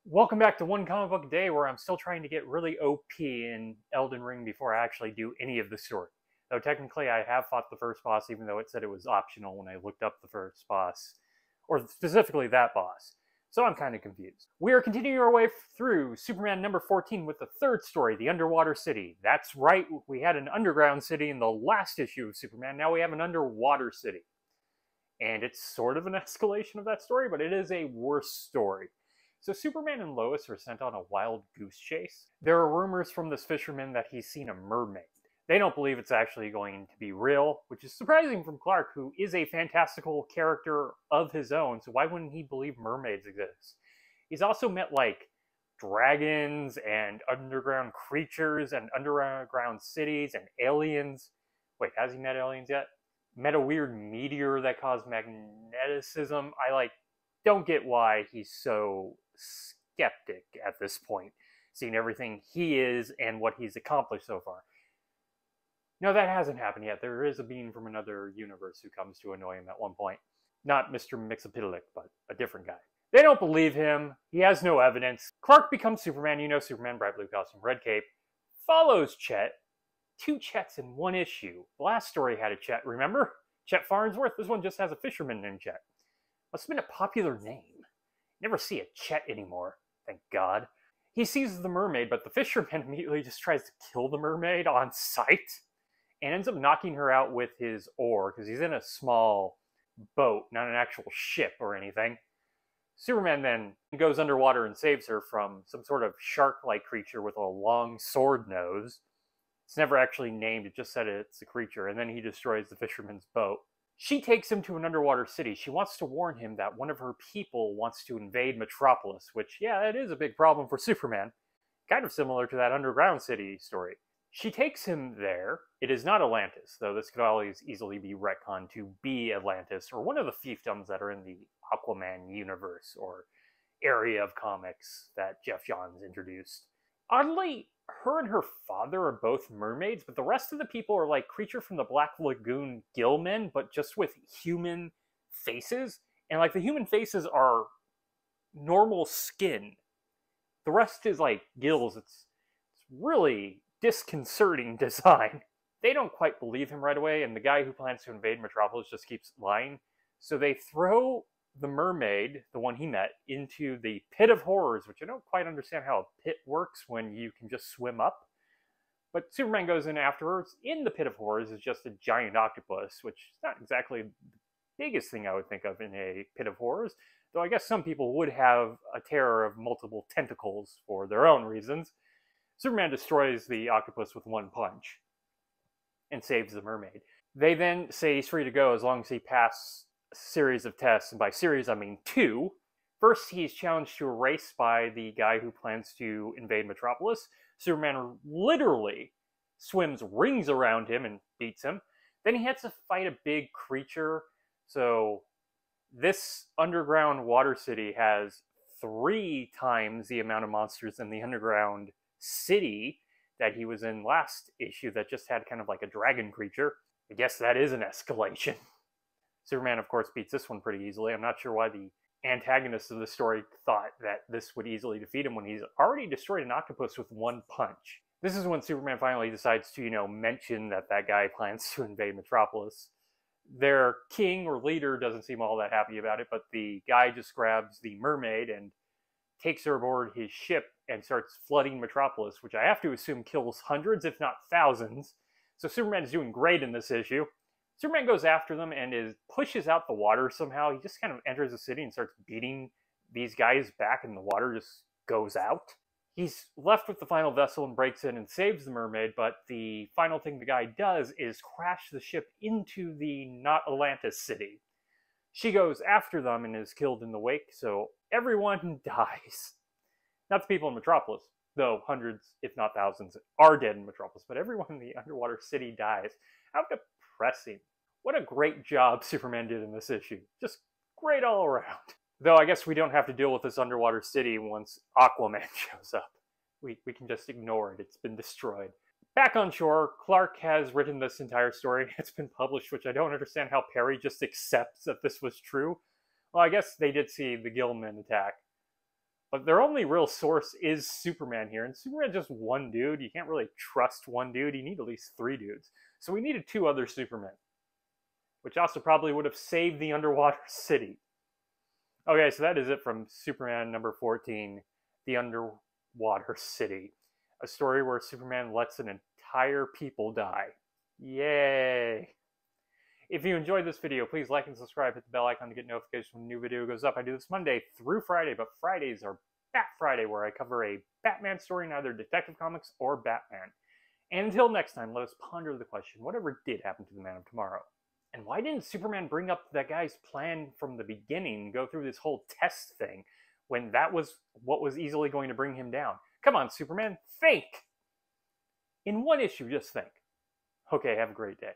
Welcome back to One Comic Book a Day, where I'm still trying to get really OP in Elden Ring before I actually do any of the story. Though technically I have fought the first boss, even though it said it was optional when I looked up the first boss. Or specifically that boss. So I'm kind of confused. We are continuing our way through Superman number 14 with the third story, The Underwater City. That's right, we had an underground city in the last issue of Superman, now we have an underwater city. And it's sort of an escalation of that story, but it is a worse story. So Superman and Lois are sent on a wild goose chase. There are rumors from this fisherman that he's seen a mermaid. They don't believe it's actually going to be real, which is surprising from Clark, who is a fantastical character of his own, so why wouldn't he believe mermaids exist? He's also met, like, dragons and underground creatures and underground cities and aliens. Wait, has he met aliens yet? Met a weird meteor that caused magneticism. I, don't get why he's so skeptic at this point, seeing everything he is and what he's accomplished so far. No, that hasn't happened yet. There is a being from another universe who comes to annoy him at one point. Not Mr. Mixapidalic, but a different guy. They don't believe him. He has no evidence. Clark becomes Superman. You know Superman, bright blue costume, red cape. Follows Chet. 2 Chets in one issue. The last story had a Chet, remember? Chet Farnsworth. This one just has a fisherman named Chet. Must have been a popular name. Never see a Chet anymore, thank God. He sees the mermaid, but the fisherman immediately just tries to kill the mermaid on sight and ends up knocking her out with his oar, because he's in a small boat, not an actual ship or anything. Superman then goes underwater and saves her from some sort of shark-like creature with a long sword nose. It's never actually named, it just said it's a creature, and then he destroys the fisherman's boat. She takes him to an underwater city. She wants to warn him that one of her people wants to invade Metropolis, which, yeah, it is a big problem for Superman. Kind of similar to that underground city story. She takes him there. It is not Atlantis, though this could always easily be retconned to be Atlantis, or one of the fiefdoms that are in the Aquaman universe, or area of comics that Jeff Johns introduced. Oddly, her and her father are both mermaids, but the rest of the people are like Creature from the Black Lagoon gillmen, but just with human faces. And like the human faces are normal skin. The rest is like gills. It's really disconcerting design. They don't quite believe him right away, and the guy who plans to invade Metropolis just keeps lying. So they throw the mermaid, the one he met, into the Pit of Horrors, which I don't quite understand how a pit works when you can just swim up. But Superman goes in afterwards. In the Pit of Horrors is just a giant octopus, which is not exactly the biggest thing I would think of in a Pit of Horrors, though I guess some people would have a terror of multiple tentacles for their own reasons. Superman destroys the octopus with one punch and saves the mermaid. They then say he's free to go as long as he passes series of tests, and by series I mean 2. First, he's challenged to a race by the guy who plans to invade Metropolis. Superman literally swims rings around him and beats him. Then he has to fight a big creature. So this underground water city has 3 times the amount of monsters in the underground city that he was in last issue that just had kind of like a dragon creature. I guess that is an escalation. Superman, of course, beats this one pretty easily. I'm not sure why the antagonist of the story thought that this would easily defeat him when he's already destroyed an octopus with one punch. This is when Superman finally decides to, mention that that guy plans to invade Metropolis. Their king or leader doesn't seem all that happy about it, but the guy just grabs the mermaid and takes her aboard his ship and starts flooding Metropolis, which I have to assume kills hundreds, if not thousands. So Superman is doing great in this issue. Superman goes after them and pushes out the water somehow. He just kind of enters the city and starts beating these guys back, and the water just goes out. He's left with the final vessel and breaks in and saves the mermaid, but the final thing the guy does is crash the ship into the not Atlantis city. She goes after them and is killed in the wake, so everyone dies. Not the people in Metropolis, though hundreds, if not thousands, are dead in Metropolis, but everyone in the underwater city dies. How depressing. What a great job Superman did in this issue. Just great all around. Though I guess we don't have to deal with this underwater city once Aquaman shows up. We can just ignore it. It's been destroyed. Back on shore, Clark has written this entire story. It's been published, which I don't understand how Perry just accepts that this was true. Well, I guess they did see the Gilman attack. But their only real source is Superman here, and Superman's just one dude. You can't really trust one dude. You need at least 3 dudes. So we needed 2 other Supermen, which also probably would have saved the underwater city. Okay, so that is it from Superman number 14, The Underwater City. A story where Superman lets an entire people die. Yay! If you enjoyed this video, please like and subscribe, hit the bell icon to get notifications when a new video goes up. I do this Monday through Friday, but Fridays are Bat Friday, where I cover a Batman story in either Detective Comics or Batman. And until next time, let us ponder the question, whatever did happen to the Man of Tomorrow? And why didn't Superman bring up that guy's plan from the beginning, go through this whole test thing, when that was what was easily going to bring him down? Come on, Superman, think! In one issue, just think. Okay, have a great day.